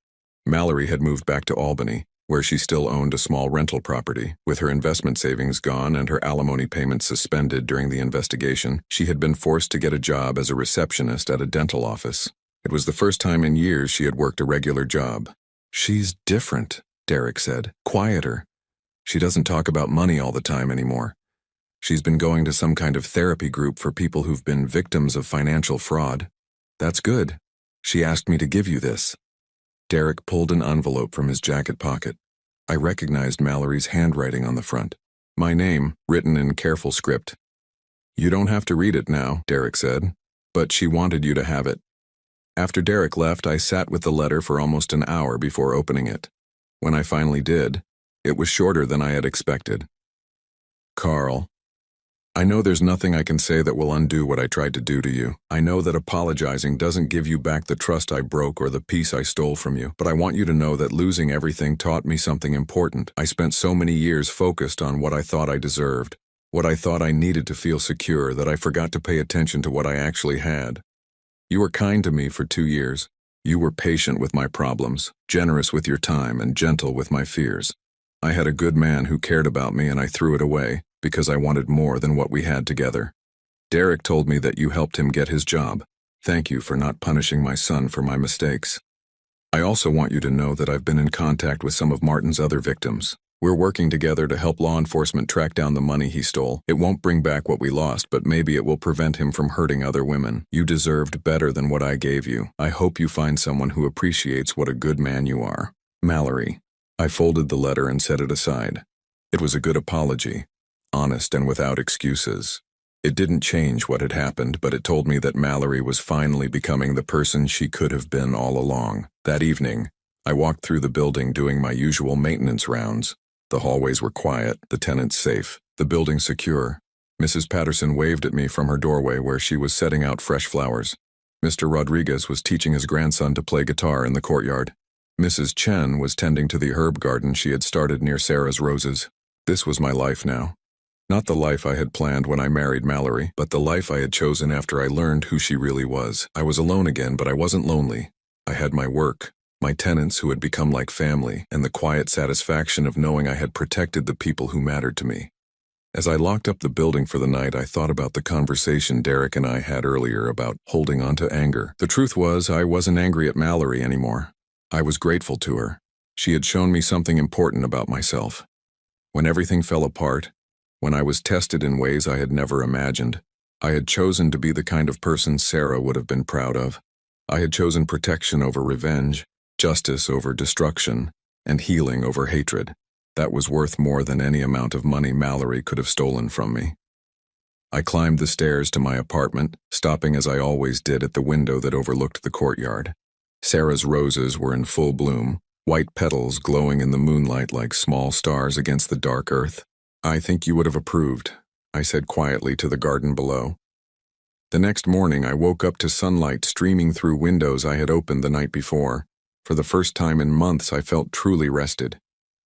Mallory had moved back to Albany, where she still owned a small rental property. With her investment savings gone and her alimony payments suspended during the investigation, she had been forced to get a job as a receptionist at a dental office. It was the first time in years she had worked a regular job. "She's different," Derek said. "Quieter. She doesn't talk about money all the time anymore. She's been going to some kind of therapy group for people who've been victims of financial fraud." "That's good. She asked me to give you this." Derek pulled an envelope from his jacket pocket. I recognized Mallory's handwriting on the front. My name, written in careful script. "You don't have to read it now," Derek said, "but she wanted you to have it." After Derek left, I sat with the letter for almost an hour before opening it. When I finally did, it was shorter than I had expected. "Carl, I know there's nothing I can say that will undo what I tried to do to you. I know that apologizing doesn't give you back the trust I broke or the peace I stole from you, but I want you to know that losing everything taught me something important. I spent so many years focused on what I thought I deserved, what I thought I needed to feel secure, that I forgot to pay attention to what I actually had. You were kind to me for 2 years. You were patient with my problems, generous with your time, and gentle with my fears. I had a good man who cared about me, and I threw it away because I wanted more than what we had together. Derek told me that you helped him get his job. Thank you for not punishing my son for my mistakes. I also want you to know that I've been in contact with some of Martin's other victims. We're working together to help law enforcement track down the money he stole. It won't bring back what we lost, but maybe it will prevent him from hurting other women. You deserved better than what I gave you. I hope you find someone who appreciates what a good man you are. Mallory." I folded the letter and set it aside. It was a good apology, honest and without excuses. It didn't change what had happened, but it told me that Mallory was finally becoming the person she could have been all along. That evening, I walked through the building doing my usual maintenance rounds. The hallways were quiet, the tenants safe, the building secure. Mrs. Patterson waved at me from her doorway where she was setting out fresh flowers. Mr. Rodriguez was teaching his grandson to play guitar in the courtyard. Mrs. Chen was tending to the herb garden she had started near Sarah's roses. This was my life now. Not the life I had planned when I married Mallory, but the life I had chosen after I learned who she really was. I was alone again, but I wasn't lonely. I had my work, my tenants who had become like family, and the quiet satisfaction of knowing I had protected the people who mattered to me. As I locked up the building for the night, I thought about the conversation Derek and I had earlier about holding on to anger. The truth was, I wasn't angry at Mallory anymore. I was grateful to her. She had shown me something important about myself. When everything fell apart, when I was tested in ways I had never imagined, I had chosen to be the kind of person Sarah would have been proud of. I had chosen protection over revenge, justice over destruction, and healing over hatred. That was worth more than any amount of money Mallory could have stolen from me. I climbed the stairs to my apartment, stopping as I always did at the window that overlooked the courtyard. Sarah's roses were in full bloom, white petals glowing in the moonlight like small stars against the dark earth. "I think you would have approved," I said quietly to the garden below. The next morning I woke up to sunlight streaming through windows I had opened the night before. For the first time in months I felt truly rested.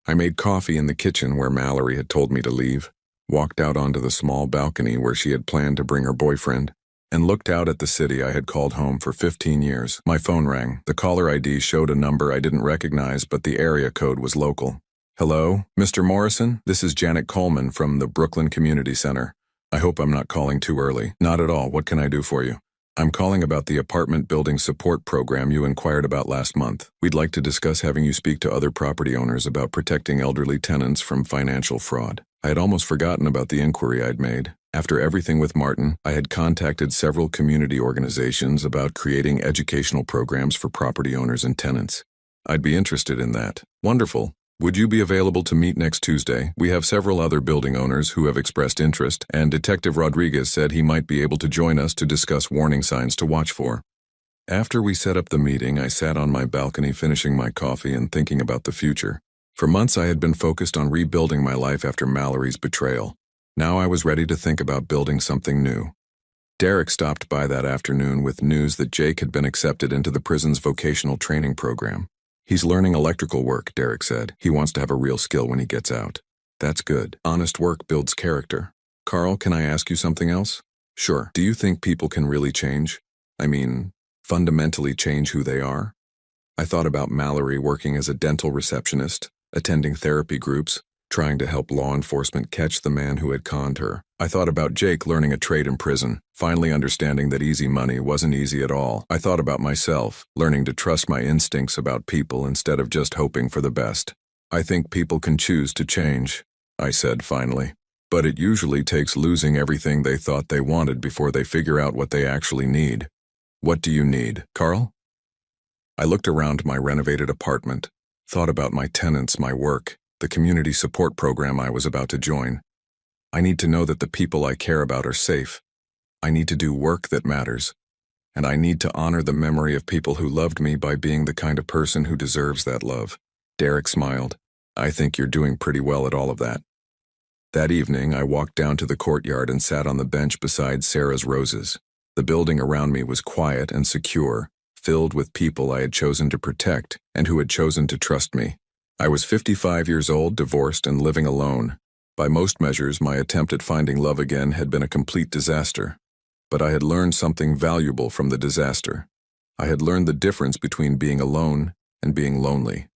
I made coffee in the kitchen where Mallory had told me to leave, walked out onto the small balcony where she had planned to bring her boyfriend, and looked out at the city I had called home for 15 years. My phone rang. The caller ID showed a number I didn't recognize, but the area code was local. "Hello, Mr. Morrison? This is Janet Coleman from the Brooklyn Community Center. I hope I'm not calling too early." "Not at all. What can I do for you?" I'm calling about the apartment building support program you inquired about last month. We'd like to discuss having you speak to other property owners about protecting elderly tenants from financial fraud. I had almost forgotten about the inquiry I'd made. After everything with Martin, I had contacted several community organizations about creating educational programs for property owners and tenants. I'd be interested in that. Wonderful. Would you be available to meet next Tuesday? We have several other building owners who have expressed interest, and Detective Rodriguez said he might be able to join us to discuss warning signs to watch for. After we set up the meeting, I sat on my balcony finishing my coffee and thinking about the future. For months I had been focused on rebuilding my life after Mallory's betrayal. Now I was ready to think about building something new. Derek stopped by that afternoon with news that Jake had been accepted into the prison's vocational training program. He's learning electrical work, Derek said. He wants to have a real skill when he gets out. That's good. Honest work builds character. Carl, can I ask you something else? Sure. Do you think people can really change? I mean, fundamentally change who they are? I thought about Mallory working as a dental receptionist, attending therapy groups, trying to help law enforcement catch the man who had conned her. I thought about Jake learning a trade in prison, finally understanding that easy money wasn't easy at all. I thought about myself, learning to trust my instincts about people instead of just hoping for the best. I think people can choose to change, I said finally. But it usually takes losing everything they thought they wanted before they figure out what they actually need. What do you need, Carl? I looked around my renovated apartment, thought about my tenants, my work, the community support program I was about to join. I need to know that the people I care about are safe. I need to do work that matters. And I need to honor the memory of people who loved me by being the kind of person who deserves that love. Derek smiled. I think you're doing pretty well at all of that. That evening, I walked down to the courtyard and sat on the bench beside Sarah's roses. The building around me was quiet and secure, filled with people I had chosen to protect and who had chosen to trust me. I was 55 years old, divorced, and living alone. By most measures, my attempt at finding love again had been a complete disaster. But I had learned something valuable from the disaster. I had learned the difference between being alone and being lonely,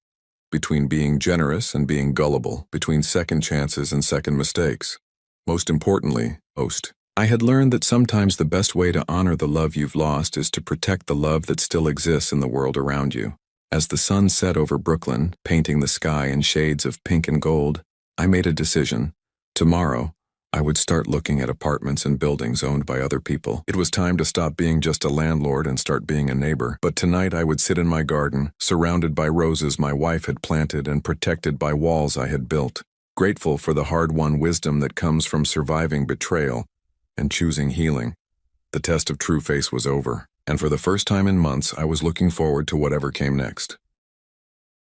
between being generous and being gullible, between second chances and second mistakes. Most importantly, I had learned that sometimes the best way to honor the love you've lost is to protect the love that still exists in the world around you. As the sun set over Brooklyn, painting the sky in shades of pink and gold, I made a decision. Tomorrow, I would start looking at apartments and buildings owned by other people. It was time to stop being just a landlord and start being a neighbor. But tonight I would sit in my garden, surrounded by roses my wife had planted and protected by walls I had built, grateful for the hard-won wisdom that comes from surviving betrayal and choosing healing. The test of true face was over, and for the first time in months I was looking forward to whatever came next.